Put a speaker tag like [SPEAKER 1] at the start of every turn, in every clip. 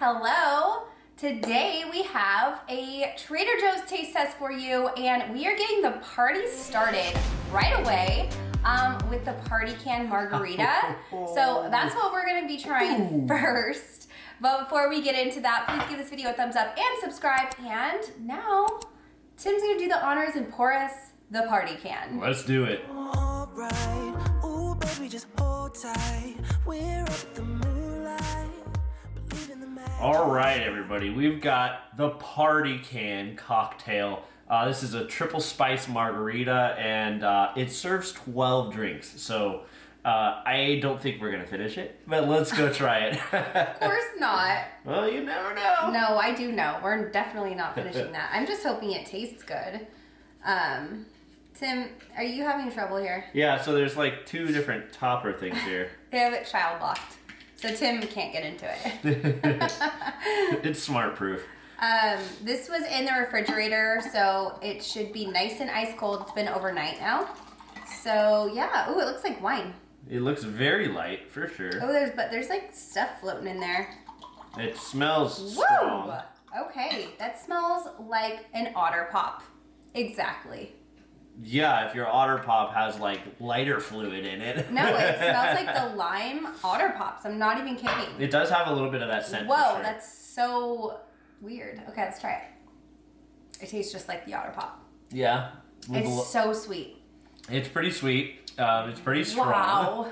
[SPEAKER 1] Hello! Today we have a Trader Joe's taste test for you, and we are getting the party started right away with the party can margarita. So that's what we're gonna be trying first. But before we get into that, please give this video a thumbs up and subscribe. And now, Tim's gonna do the honors and pour us the party can.
[SPEAKER 2] Let's do it.
[SPEAKER 3] All right. Ooh, baby, just hold tight. We're up at the moonlight.
[SPEAKER 2] All right, everybody, we've got the party can cocktail. This is a triple spice margarita, and it serves 12 drinks. So I don't think we're gonna finish it, but let's go try it.
[SPEAKER 1] Of course not.
[SPEAKER 2] Well, you never know.
[SPEAKER 1] No, I do know. We're definitely not finishing that. I'm just hoping it tastes good. Tim, are you having trouble here?
[SPEAKER 2] Yeah, so there's like two different topper things here.
[SPEAKER 1] They have it child locked. So Tim can't get into it.
[SPEAKER 2] It's smart proof.
[SPEAKER 1] This was in the refrigerator, so it should be nice and ice cold. It's been overnight now. So yeah, oh, it looks like wine.
[SPEAKER 2] It looks very light, for sure.
[SPEAKER 1] Oh, there's like stuff floating in there.
[SPEAKER 2] It smells
[SPEAKER 1] Whoa!
[SPEAKER 2] strong.
[SPEAKER 1] Okay, that smells like an Otter Pop. Exactly.
[SPEAKER 2] Yeah, if your Otter Pop has like lighter fluid in it.
[SPEAKER 1] No, it smells like the lime Otter Pops. I'm not even kidding.
[SPEAKER 2] It does have a little bit of that scent.
[SPEAKER 1] Whoa,
[SPEAKER 2] for sure.
[SPEAKER 1] That's so weird. Okay, let's try it. It tastes just like the Otter Pop.
[SPEAKER 2] Yeah.
[SPEAKER 1] It's so sweet.
[SPEAKER 2] It's pretty sweet. It's pretty strong.
[SPEAKER 1] Wow.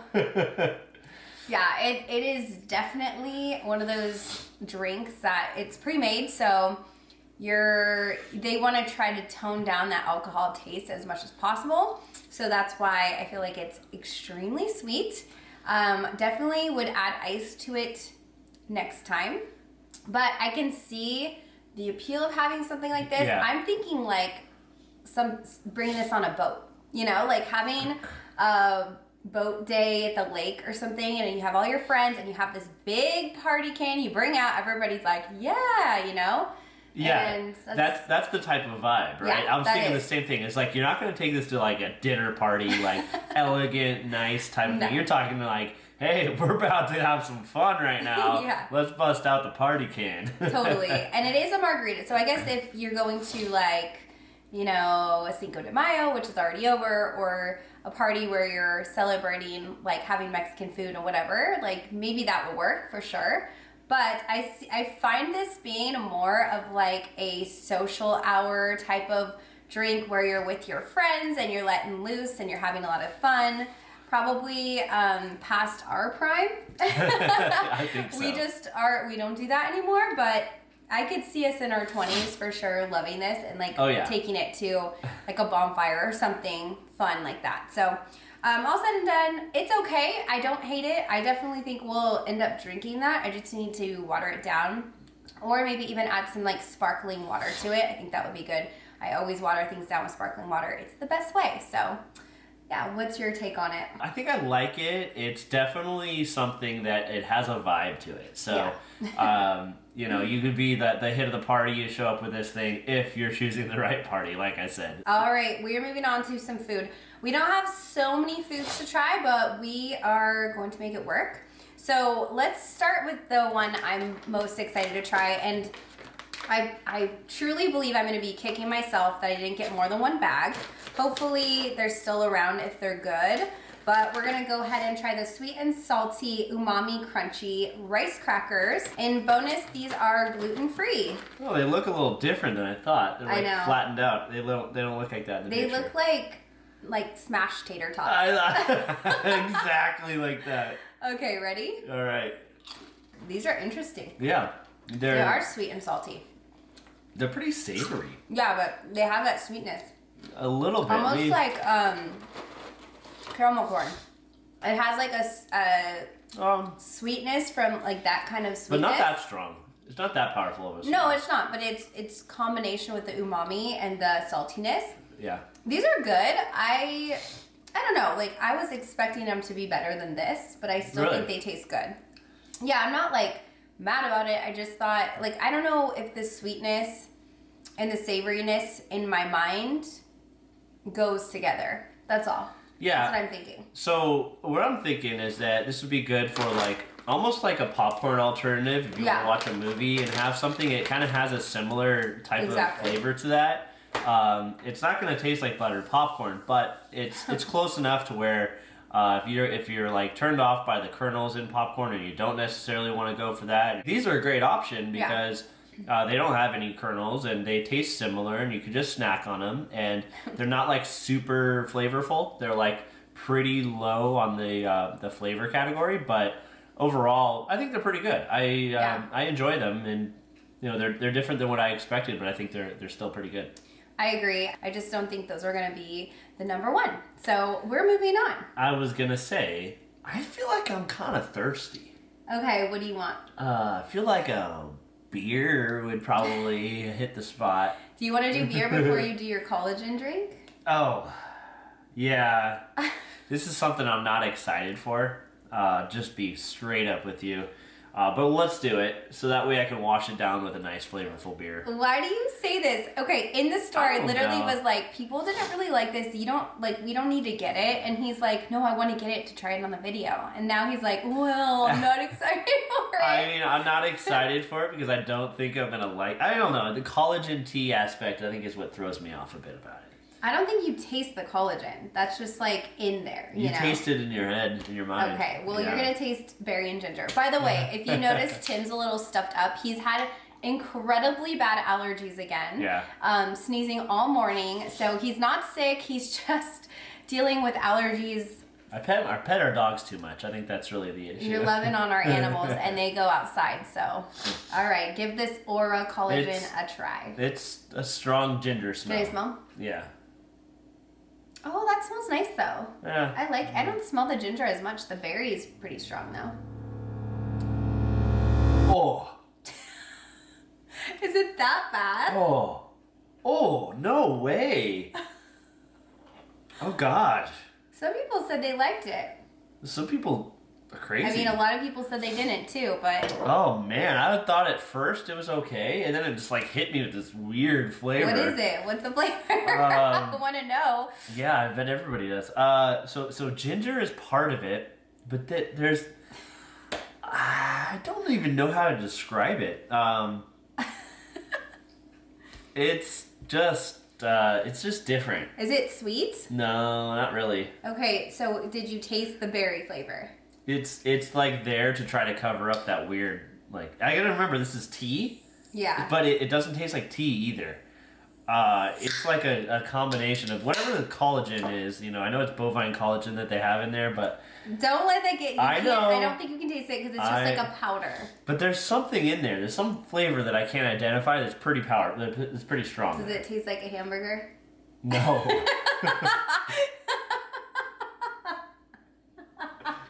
[SPEAKER 1] Yeah, it is definitely one of those drinks that it's pre-made, so they want to try to tone down that alcohol taste as much as possible. So that's why I feel like it's extremely sweet. Definitely would add ice to it next time. But I can see the appeal of having something like this.
[SPEAKER 2] Yeah.
[SPEAKER 1] I'm thinking like bringing this on a boat. You know, like having a boat day at the lake or something, and you have all your friends and you have this big party can you bring out. Everybody's like, yeah, you know.
[SPEAKER 2] Yeah,
[SPEAKER 1] and
[SPEAKER 2] that's the type of vibe, right?
[SPEAKER 1] Yeah,
[SPEAKER 2] I was thinking the same thing. It's like, you're not going to take this to like a dinner party, like elegant, nice type of thing. You're talking to like, hey, we're about to have some fun right now.
[SPEAKER 1] Yeah.
[SPEAKER 2] Let's bust out the party can.
[SPEAKER 1] Totally. And it is a margarita. So I guess if you're going to like, you know, a Cinco de Mayo, which is already over, or a party where you're celebrating like having Mexican food or whatever, like maybe that would work for sure. But I find this being more of like a social hour type of drink where you're with your friends and you're letting loose and you're having a lot of fun. Probably past our prime.
[SPEAKER 2] I think so.
[SPEAKER 1] We don't do that anymore, but I could see us in our 20s for sure loving this and like taking it to like a bonfire or something fun like that. So all said and done, it's okay. I don't hate it. I definitely think we'll end up drinking that. I just need to water it down, or maybe even add some like sparkling water to it. I think that would be good. I always water things down with sparkling water. It's the best way. So yeah, what's your take on it?
[SPEAKER 2] I think I like it. It's definitely something that it has a vibe to it. So, you know, you could be the hit of the party. You show up with this thing if you're choosing the right party, like I said.
[SPEAKER 1] All right, we are moving on to some food. We don't have so many foods to try, but we are going to make it work. So let's start with the one I'm most excited to try. And I truly believe I'm going to be kicking myself that I didn't get more than one bag. Hopefully they're still around if they're good. But we're going to go ahead and try the sweet and salty umami crunchy rice crackers. And bonus, these are gluten-free.
[SPEAKER 2] Oh, they look a little different than I thought. They're like flattened out. They don't look like that in the picture.
[SPEAKER 1] They look like smashed tater tots.
[SPEAKER 2] Exactly like that.
[SPEAKER 1] Okay, ready?
[SPEAKER 2] All right.
[SPEAKER 1] These are interesting.
[SPEAKER 2] Yeah.
[SPEAKER 1] They are sweet and salty.
[SPEAKER 2] They're pretty savory.
[SPEAKER 1] Yeah, but they have that sweetness.
[SPEAKER 2] A little bit.
[SPEAKER 1] Almost like caramel corn. It has like a sweetness from like that kind of sweetness.
[SPEAKER 2] But not that strong. It's not that powerful of a sweetness.
[SPEAKER 1] No, it's not, but it's combination with the umami and the saltiness.
[SPEAKER 2] Yeah.
[SPEAKER 1] These are good. I don't know, like I was expecting them to be better than this, but I still think they taste good. Yeah, I'm not like mad about it. I just thought, like, I don't know if the sweetness and the savoriness in my mind goes together. That's all.
[SPEAKER 2] Yeah.
[SPEAKER 1] That's what I'm thinking.
[SPEAKER 2] So what I'm thinking is that this would be good for like almost like a popcorn alternative if you
[SPEAKER 1] Yeah.
[SPEAKER 2] want to watch a movie and have something. It kind of has a similar type
[SPEAKER 1] Exactly.
[SPEAKER 2] of flavor to that. It's not going to taste like buttered popcorn, but it's close enough to where if you're like turned off by the kernels in popcorn and you don't necessarily want to go for that, these are a great option because they don't have any kernels and they taste similar and you can just snack on them, and they're not like super flavorful. They're like pretty low on the flavor category, but overall I think they're pretty good. I enjoy them, and you know they're different than what I expected, but I think they're still pretty good.
[SPEAKER 1] I agree. I just don't think those are going to be the number one. So we're moving on.
[SPEAKER 2] I was gonna say, I feel like I'm kind of thirsty.
[SPEAKER 1] Okay, what do you want?
[SPEAKER 2] I feel like a beer would probably hit the spot.
[SPEAKER 1] Do you want to do beer before you do your collagen drink?
[SPEAKER 2] Oh, yeah. This is something I'm not excited for. Just be straight up with you. But let's do it so that way I can wash it down with a nice flavorful beer.
[SPEAKER 1] Why do you say this? Okay, in the store, I literally was like, people didn't really like this. We don't need to get it. And he's like, no, I want to get it to try it on the video. And now he's like, well, I'm not excited for it.
[SPEAKER 2] I mean, I'm not excited for it because I don't think I'm gonna like. I don't know, the collagen tea aspect I think is what throws me off a bit about it.
[SPEAKER 1] I don't think you taste the collagen. That's just like in there. You know?
[SPEAKER 2] Taste it in your head, in your mind.
[SPEAKER 1] Okay, well, you're going to taste berry and ginger. By the way, if you notice, Tim's a little stuffed up. He's had incredibly bad allergies again.
[SPEAKER 2] Yeah.
[SPEAKER 1] Sneezing all morning. So he's not sick. He's just dealing with allergies.
[SPEAKER 2] I pet our dogs too much. I think that's really the issue.
[SPEAKER 1] You're loving on our animals, and they go outside. So, all right, give this Aura collagen a try.
[SPEAKER 2] It's a strong ginger smell.
[SPEAKER 1] Do they smell?
[SPEAKER 2] Yeah.
[SPEAKER 1] Oh, that smells nice, though.
[SPEAKER 2] Yeah.
[SPEAKER 1] I don't smell the ginger as much. The berry is pretty strong, though.
[SPEAKER 2] Oh.
[SPEAKER 1] Is it that bad?
[SPEAKER 2] Oh, no way. Oh, God.
[SPEAKER 1] Some people said they liked it.
[SPEAKER 2] Some people are crazy.
[SPEAKER 1] I mean, a lot of people said they didn't, too, but...
[SPEAKER 2] Oh, man. I thought at first it was okay, and then it just, like, hit me with this weird flavor.
[SPEAKER 1] What is it? What's the flavor? I want to know.
[SPEAKER 2] Yeah, I bet everybody does. So ginger is part of it, but there's... I don't even know how to describe it. It's just different.
[SPEAKER 1] Is it sweet?
[SPEAKER 2] No, not really.
[SPEAKER 1] Okay, so did you taste the berry flavor?
[SPEAKER 2] It's like there to try to cover up that weird, like, I gotta remember this is tea.
[SPEAKER 1] Yeah.
[SPEAKER 2] But it doesn't taste like tea either. It's like a combination of whatever the collagen is. You know, I know it's bovine collagen that they have in there, but
[SPEAKER 1] don't let that get you.
[SPEAKER 2] I know.
[SPEAKER 1] I don't think you can taste it because it's just like a powder.
[SPEAKER 2] But there's something in there. There's some flavor that I can't identify that's pretty it's pretty strong.
[SPEAKER 1] Does it taste like a hamburger?
[SPEAKER 2] No.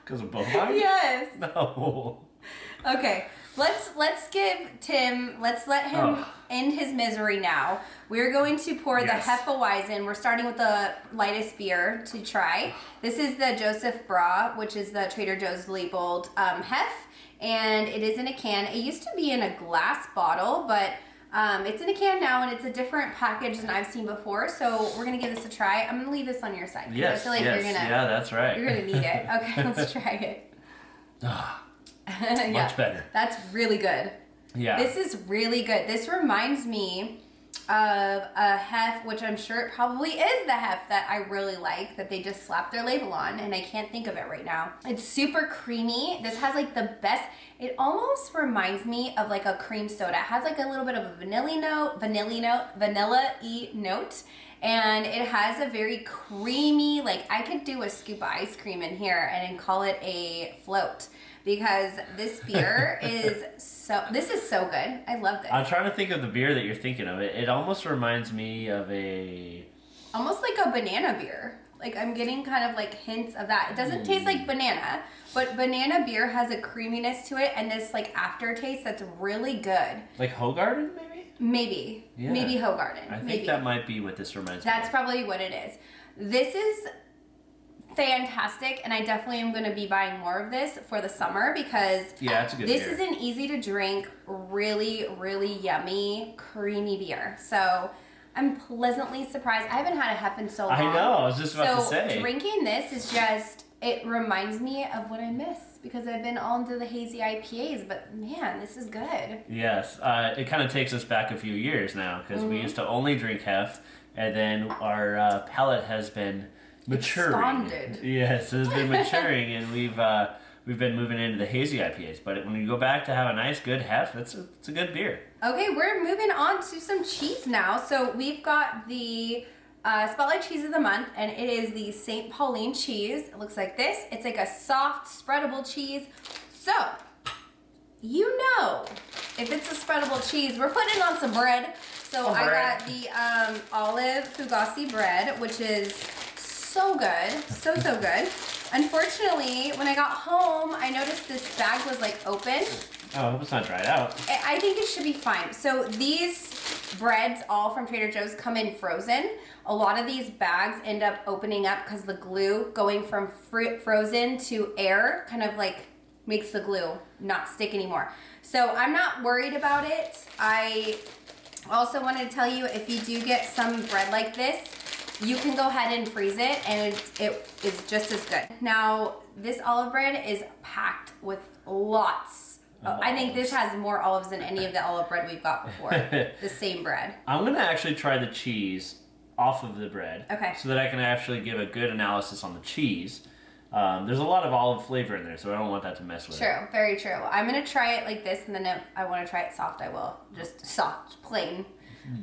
[SPEAKER 2] Because of bovine?
[SPEAKER 1] Yes.
[SPEAKER 2] No.
[SPEAKER 1] Okay. Let's let him end his misery now. We're going to pour the Hefeweizen. We're starting with the lightest beer to try. This is the Joseph Bra, which is the Trader Joe's labeled Hef, and it is in a can. It used to be in a glass bottle, but it's in a can now, and it's a different package than I've seen before. So we're gonna give this a try. I'm gonna leave this on your side.
[SPEAKER 2] Yes,
[SPEAKER 1] I feel like you're gonna.
[SPEAKER 2] Yeah, that's right.
[SPEAKER 1] You're gonna need it. Okay, let's try it.
[SPEAKER 2] Much better.
[SPEAKER 1] That's really good.
[SPEAKER 2] Yeah.
[SPEAKER 1] This is really good. This reminds me of a Hef, which I'm sure it probably is the Hef that I really like, that they just slapped their label on, and I can't think of it right now. It's super creamy. This has like the best, it almost reminds me of like a cream soda. It has like a little bit of a vanilla-y note, and it has a very creamy, like I could do a scoop of ice cream in here and call it a float. Because this beer is so good. I love this.
[SPEAKER 2] I'm trying to think of the beer that you're thinking of. It almost reminds me of
[SPEAKER 1] almost like a banana beer. Like I'm getting kind of like hints of that. It doesn't taste like banana, but banana beer has a creaminess to it and this like aftertaste that's really good.
[SPEAKER 2] Like Hoegaarden, maybe?
[SPEAKER 1] Maybe. Yeah. Maybe Hoegaarden.
[SPEAKER 2] I think that might be what this reminds me of.
[SPEAKER 1] That's probably what it is. This is fantastic, and I definitely am going to be buying more of this for the summer because
[SPEAKER 2] it's a good
[SPEAKER 1] this
[SPEAKER 2] beer.
[SPEAKER 1] is an easy to drink, really, really yummy, creamy beer. So I'm pleasantly surprised. I haven't had a Hef in so long.
[SPEAKER 2] I know, I was just about to say.
[SPEAKER 1] So drinking this is just, it reminds me of what I miss because I've been all into the hazy IPAs, but man, this is good.
[SPEAKER 2] Yes, it kind of takes us back a few years now because we used to only drink Hef, and then our palate has been maturing.
[SPEAKER 1] Expanded.
[SPEAKER 2] Yes, it has been maturing, and we've been moving into the hazy IPAs. But when you go back to have a nice, good Hef, it's a good beer.
[SPEAKER 1] Okay, we're moving on to some cheese now. So we've got the Spotlight Cheese of the month, and it is the St. Pauline cheese. It looks like this. It's like a soft, spreadable cheese. So, you know, if it's a spreadable cheese, we're putting on some bread. So I got the olive fugazi bread, which is so good, so good. Unfortunately, when I got home, I noticed this bag was like open.
[SPEAKER 2] Oh, I hope it's not dried out.
[SPEAKER 1] I think it should be fine. So these breads, all from Trader Joe's, come in frozen. A lot of these bags end up opening up because the glue going from frozen to air kind of like makes the glue not stick anymore. So I'm not worried about it. I also wanted to tell you, if you do get some bread like this, you can go ahead and freeze it, and it is just as good. Now, this olive bread is packed with lots. I think this has more olives than any of the olive bread we've got before. The same bread.
[SPEAKER 2] I'm going to actually try the cheese off of the bread. Okay. So that I can actually give a good analysis on the cheese. There's a lot of olive flavor in there, so I don't want that to mess with it.
[SPEAKER 1] True, very true. I'm going to try it like this, and then if I want to try it soft, I will. Just soft, plain.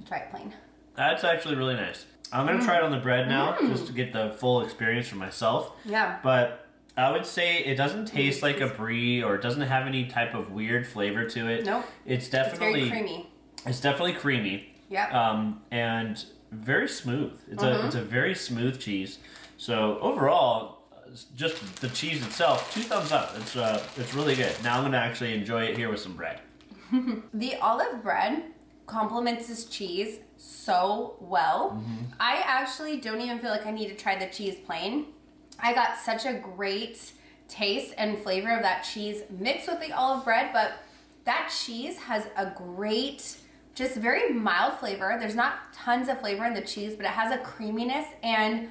[SPEAKER 1] Try it plain.
[SPEAKER 2] That's actually really nice. I'm going to try it on the bread now, just to get the full experience for myself.
[SPEAKER 1] Yeah.
[SPEAKER 2] But I would say it doesn't taste like a brie, or it doesn't have any type of weird flavor to it.
[SPEAKER 1] Nope.
[SPEAKER 2] It's definitely...
[SPEAKER 1] It's very creamy.
[SPEAKER 2] It's definitely creamy.
[SPEAKER 1] Yeah.
[SPEAKER 2] And very smooth. It's a very smooth cheese. So overall, just the cheese itself, 2 thumbs up. It's really good. Now I'm going to actually enjoy it here with some bread.
[SPEAKER 1] The olive bread complements this cheese so well. I actually don't even feel like I need to try the cheese plain. I got such a great taste and flavor of that cheese mixed with the olive bread, but that cheese has a great, just very mild flavor. There's not tons of flavor in the cheese, but it has a creaminess, and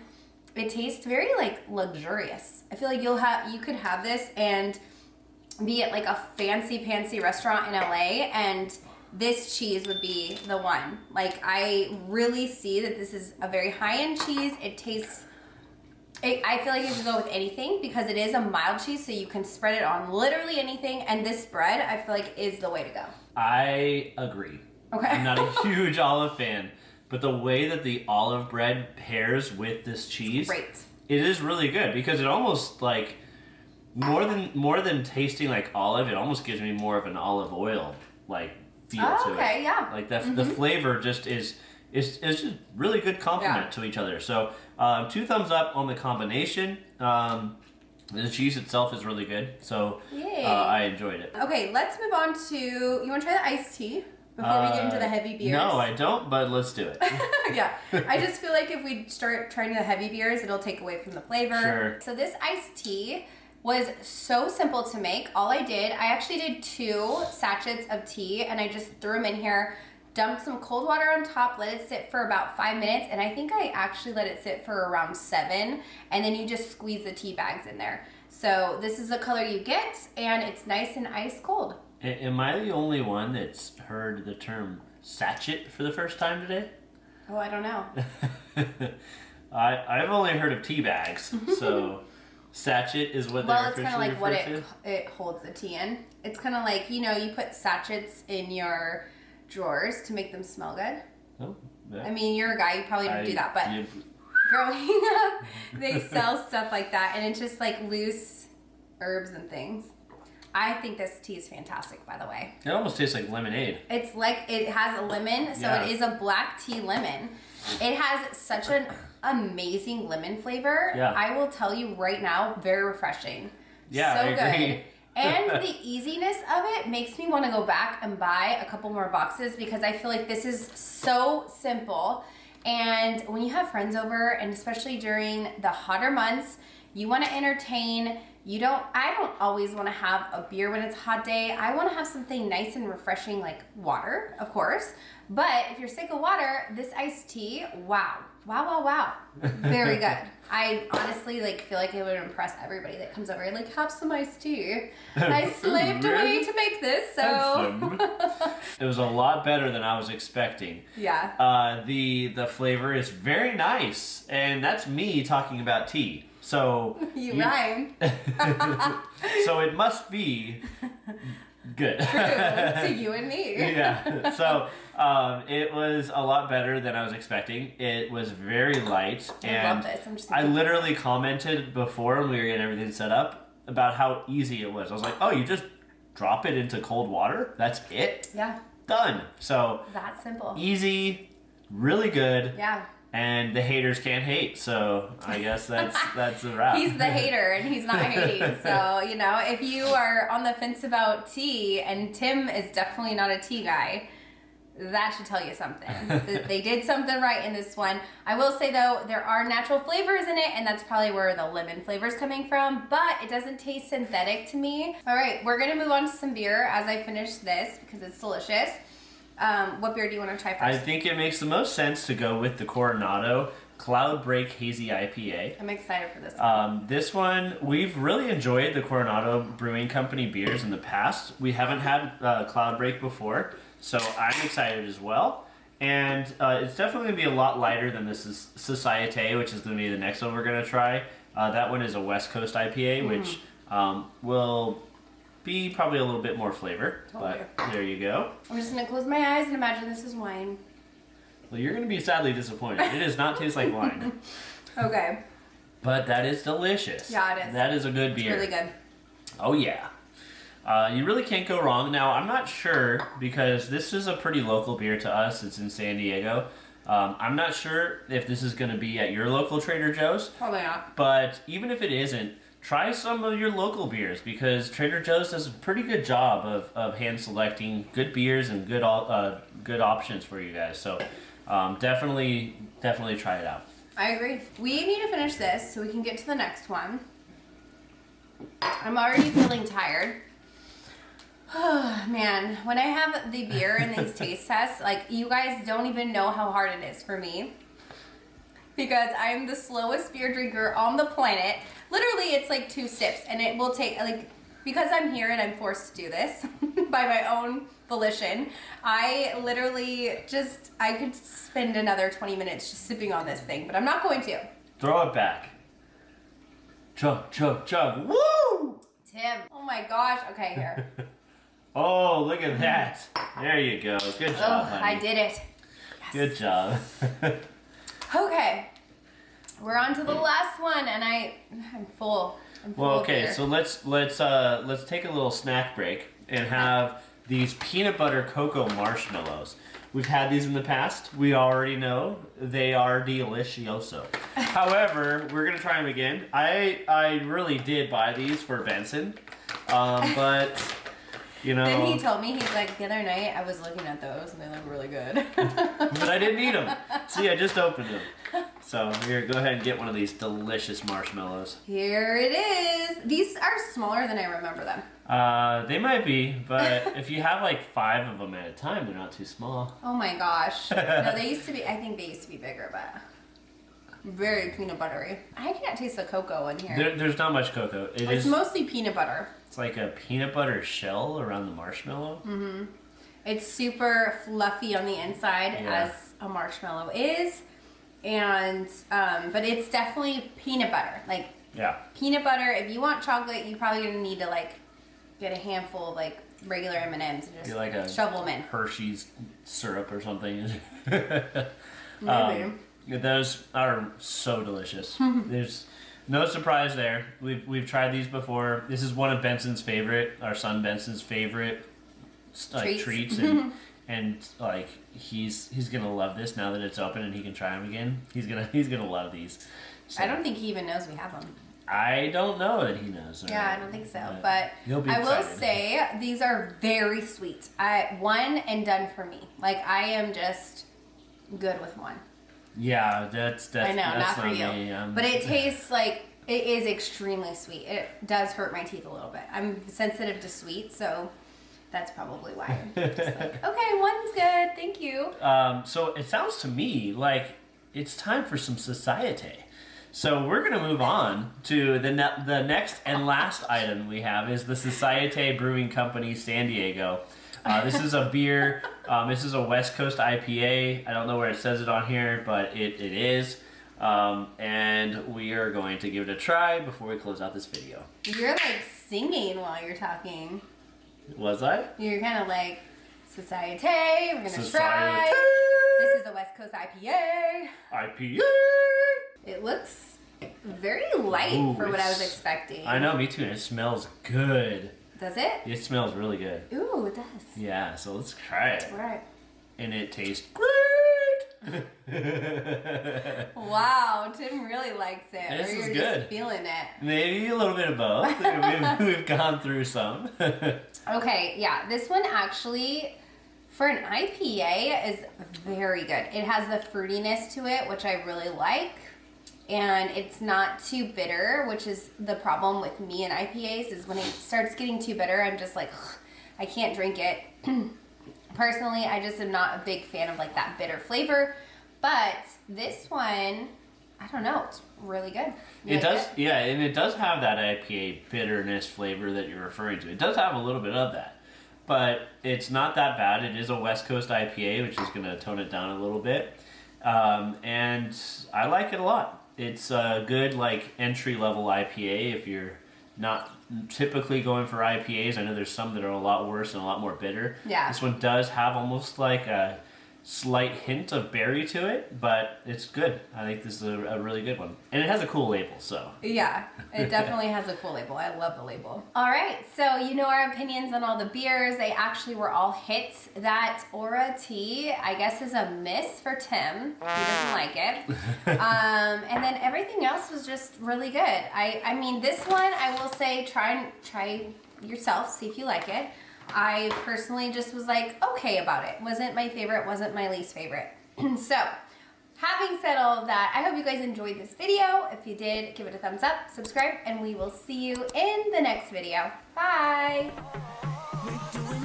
[SPEAKER 1] it tastes very like luxurious. I feel like you could have this and be at like a fancy restaurant in LA, and this cheese would be the one. Like, I really see that this is a very high-end cheese. It tastes, I feel like it could go with anything because it is a mild cheese, so you can spread it on literally anything, and this bread, I feel like, is the way to go.
[SPEAKER 2] I agree.
[SPEAKER 1] Okay.
[SPEAKER 2] I'm not a huge olive fan, but the way that the olive bread pairs with this cheese,
[SPEAKER 1] Great.
[SPEAKER 2] It is really good because it almost like, more than tasting like olive, it almost gives me more of an olive oil like feel to it.
[SPEAKER 1] Okay, yeah.
[SPEAKER 2] Like the flavor just is just really good complement to each other. So 2 thumbs up on the combination. The cheese itself is really good, so I enjoyed it.
[SPEAKER 1] Okay, let's move on to, you want to try the iced tea before we get into the heavy beers?
[SPEAKER 2] No, I don't, but let's do it.
[SPEAKER 1] Yeah, I just feel like if we start trying the heavy beers, it'll take away from the flavor.
[SPEAKER 2] Sure.
[SPEAKER 1] So this iced tea was so simple to make. All I actually did 2 sachets of tea, and I just threw them in here, dumped some cold water on top, let it sit for about 5 minutes, and I think I actually let it sit for around 7, and then you just squeeze the tea bags in there. So this is the color you get, and it's nice and ice cold.
[SPEAKER 2] Am I the only one that's heard the term sachet for the first time today?
[SPEAKER 1] Oh, I don't know.
[SPEAKER 2] I've only heard of tea bags, so sachet is what they're officially referred to?
[SPEAKER 1] Well, it's kind of like what it holds the tea in. It's kind of like, you put sachets in your drawers to make them smell good.
[SPEAKER 2] Oh, yeah.
[SPEAKER 1] I mean, you're a guy, you probably don't do that, but growing up, they sell stuff like that, and it's just like loose herbs and things. I think this tea is fantastic, by the way.
[SPEAKER 2] It almost tastes like lemonade.
[SPEAKER 1] It's like, it has a lemon, so it is a black tea lemon. It has such an amazing lemon flavor.
[SPEAKER 2] Yeah.
[SPEAKER 1] I will tell you right now, very refreshing.
[SPEAKER 2] Yeah,
[SPEAKER 1] so
[SPEAKER 2] I agree.
[SPEAKER 1] Good. And the easiness of it makes me want to go back and buy a couple more boxes because I feel like this is so simple. And when you have friends over, and especially during the hotter months, you want to entertain I don't always want to have a beer when it's a hot day. I want to have something nice and refreshing like water, of course. But if you're sick of water, this iced tea, wow. Very good. I honestly feel like it would impress everybody that comes over. Like, have some iced tea. I slaved away to make this, so.
[SPEAKER 2] It was a lot better than I was expecting.
[SPEAKER 1] Yeah.
[SPEAKER 2] The flavor is very nice, and that's me talking about tea. So
[SPEAKER 1] you rhyme.
[SPEAKER 2] So it must be good.
[SPEAKER 1] True to you and me.
[SPEAKER 2] Yeah. So it was a lot better than I was expecting. It was very light. And
[SPEAKER 1] I love this.
[SPEAKER 2] I literally commented before when we were getting everything set up about how easy it was. I was like, oh, you just drop it into cold water? That's it?
[SPEAKER 1] Yeah.
[SPEAKER 2] Done. So
[SPEAKER 1] that's simple.
[SPEAKER 2] Easy, really good.
[SPEAKER 1] Yeah.
[SPEAKER 2] And the haters can't hate, so I guess that's the wrap.
[SPEAKER 1] He's the hater, and he's not hating. So, if you are on the fence about tea, and Tim is definitely not a tea guy, that should tell you something. They did something right in this one. I will say, though, there are natural flavors in it, and that's probably where the lemon flavor is coming from, but it doesn't taste synthetic to me. All right, we're going to move on to some beer as I finish this because it's delicious. What beer do you want to try first?
[SPEAKER 2] I think it makes the most sense to go with the Coronado Cloud Break Hazy IPA.
[SPEAKER 1] I'm excited for this one.
[SPEAKER 2] This one, we've really enjoyed the Coronado Brewing Company beers in the past. We haven't had Cloud Break before, so I'm excited as well. And it's definitely going to be a lot lighter than this is Societe, which is going to be the next one we're going to try. That one is a West Coast IPA, which will be probably a little bit more flavor, but there you go.
[SPEAKER 1] I'm just going to close my eyes and imagine this is wine.
[SPEAKER 2] Well, you're going to be sadly disappointed. It does not taste like wine.
[SPEAKER 1] Okay.
[SPEAKER 2] But that is delicious.
[SPEAKER 1] Yeah, it is.
[SPEAKER 2] That is a good beer.
[SPEAKER 1] It's really good.
[SPEAKER 2] Oh, yeah. You really can't go wrong. Now, I'm not sure, because this is a pretty local beer to us. It's in San Diego. I'm not sure if this is going to be at your local Trader Joe's.
[SPEAKER 1] Probably not.
[SPEAKER 2] But even if it isn't, try some of your local beers, because Trader Joe's does a pretty good job of hand selecting good beers and good options for you guys. So definitely try it out.
[SPEAKER 1] I agree. We need to finish this so we can get to the next one. I'm already feeling tired. Man, when I have the beer in these taste tests, you guys don't even know how hard it is for me. Because I'm the slowest beer drinker on the planet. Literally, it's like 2 sips, and it will take, because I'm here and I'm forced to do this by my own volition, I literally I could spend another 20 minutes just sipping on this thing, but I'm not going to.
[SPEAKER 2] Throw it back. Chug, chug, chug. Woo!
[SPEAKER 1] Tim, oh my gosh. Okay, here.
[SPEAKER 2] Oh, look at that. There you go. Good job, honey.
[SPEAKER 1] I did it. Yes.
[SPEAKER 2] Good job.
[SPEAKER 1] Okay, we're on to the last one, and I'm full.
[SPEAKER 2] Well, okay, so let's take a little snack break and have these peanut butter cocoa marshmallows. We've had these in the past. We already know they are delicioso. However, we're gonna try them again. I really did buy these for Benson, but.
[SPEAKER 1] Then he told me, he's like, the other night I was looking at those and they look really good.
[SPEAKER 2] But I didn't eat them. See, I just opened them. So here, go ahead and get one of these delicious marshmallows.
[SPEAKER 1] Here it is. These are smaller than I remember them.
[SPEAKER 2] They might be, but if you have 5 of them at a time, they're not too small.
[SPEAKER 1] Oh my gosh. No, I think they used to be bigger, but very peanut buttery. I can't taste the cocoa in here.
[SPEAKER 2] There's not much cocoa.
[SPEAKER 1] It's mostly peanut butter.
[SPEAKER 2] It's like a peanut butter shell around the marshmallow.
[SPEAKER 1] Mm-hmm. It's super fluffy on the inside, as a marshmallow is, and but it's definitely peanut butter. Peanut butter. If you want chocolate, you're probably gonna need to get a handful of regular M&Ms and just shovel them in.
[SPEAKER 2] Hershey's syrup or something.
[SPEAKER 1] Maybe.
[SPEAKER 2] Those are so delicious. There's no surprise there. We've tried these before. This is one of Benson's favorite, our son Benson's favorite treats, and he's gonna love this now that it's open and he can try them again. He's gonna love these. So,
[SPEAKER 1] I don't think he even knows we have them.
[SPEAKER 2] I don't know that he knows.
[SPEAKER 1] Yeah, I don't think so. But I will say these are very sweet. One and done for me. I am just good with one.
[SPEAKER 2] Yeah, that's
[SPEAKER 1] I know,
[SPEAKER 2] that's
[SPEAKER 1] not for you.
[SPEAKER 2] Me.
[SPEAKER 1] But it tastes It is extremely sweet. It does hurt my teeth a little bit. I'm sensitive to sweet, so that's probably why. I'm just like, okay, one's good, thank you.
[SPEAKER 2] So it sounds to me like it's time for some society. So we're gonna move on to the next and last item we have is the Societe Brewing Company San Diego. This is a beer. This is a West Coast IPA. I don't know where it says it on here, but it is. And we are going to give it a try before we close out this video.
[SPEAKER 1] You're like singing while you're talking.
[SPEAKER 2] Was I?
[SPEAKER 1] You're kind of like, Societe, we're gonna try. This is a West Coast IPA.
[SPEAKER 2] IPA!
[SPEAKER 1] It looks very light for what I was expecting.
[SPEAKER 2] I know, me too. It smells good.
[SPEAKER 1] Does it?
[SPEAKER 2] It smells really good.
[SPEAKER 1] Ooh, it does.
[SPEAKER 2] Yeah, so let's try it.
[SPEAKER 1] All right.
[SPEAKER 2] And it tastes great!
[SPEAKER 1] Wow, Tim really likes it.
[SPEAKER 2] This
[SPEAKER 1] or
[SPEAKER 2] is
[SPEAKER 1] you're
[SPEAKER 2] good.
[SPEAKER 1] Just feeling it.
[SPEAKER 2] Maybe a little bit of both. We've gone through some.
[SPEAKER 1] Okay, yeah, this one actually, for an IPA, is very good. It has the fruitiness to it, which I really like. And it's not too bitter, which is the problem with me and IPAs, is when it starts getting too bitter, I'm just like, ugh, I can't drink it. Personally, I just am not a big fan of like that bitter flavor. But this one, I don't know, it's really good.
[SPEAKER 2] It does, yeah, and it does have that IPA bitterness flavor that you're referring to. It does have a little bit of that. But it's not that bad. It is a West Coast IPA, which is going to tone it down a little bit. And I like it a lot. It's a good like entry-level IPA if you're not typically going for IPAs. I know there's some that are a lot worse and a lot more bitter.
[SPEAKER 1] Yeah.
[SPEAKER 2] This one does have almost like a slight hint of berry to it, but it's good. I think this is a really good one. And it has a cool label, so.
[SPEAKER 1] Yeah, it definitely has a cool label. I love the label. All right, so you know our opinions on all the beers. They actually were all hits. That Aura tea, I guess, is a miss for Tim. He doesn't like it. And then everything else was just really good. I mean, this one, I will say, try yourself, see if you like it. I personally just was like, okay about it. Wasn't my favorite, wasn't my least favorite. So, having said all of that, I hope you guys enjoyed this video. If you did, give it a thumbs up, subscribe, and we will see you in the next video. Bye!
[SPEAKER 3] We're doing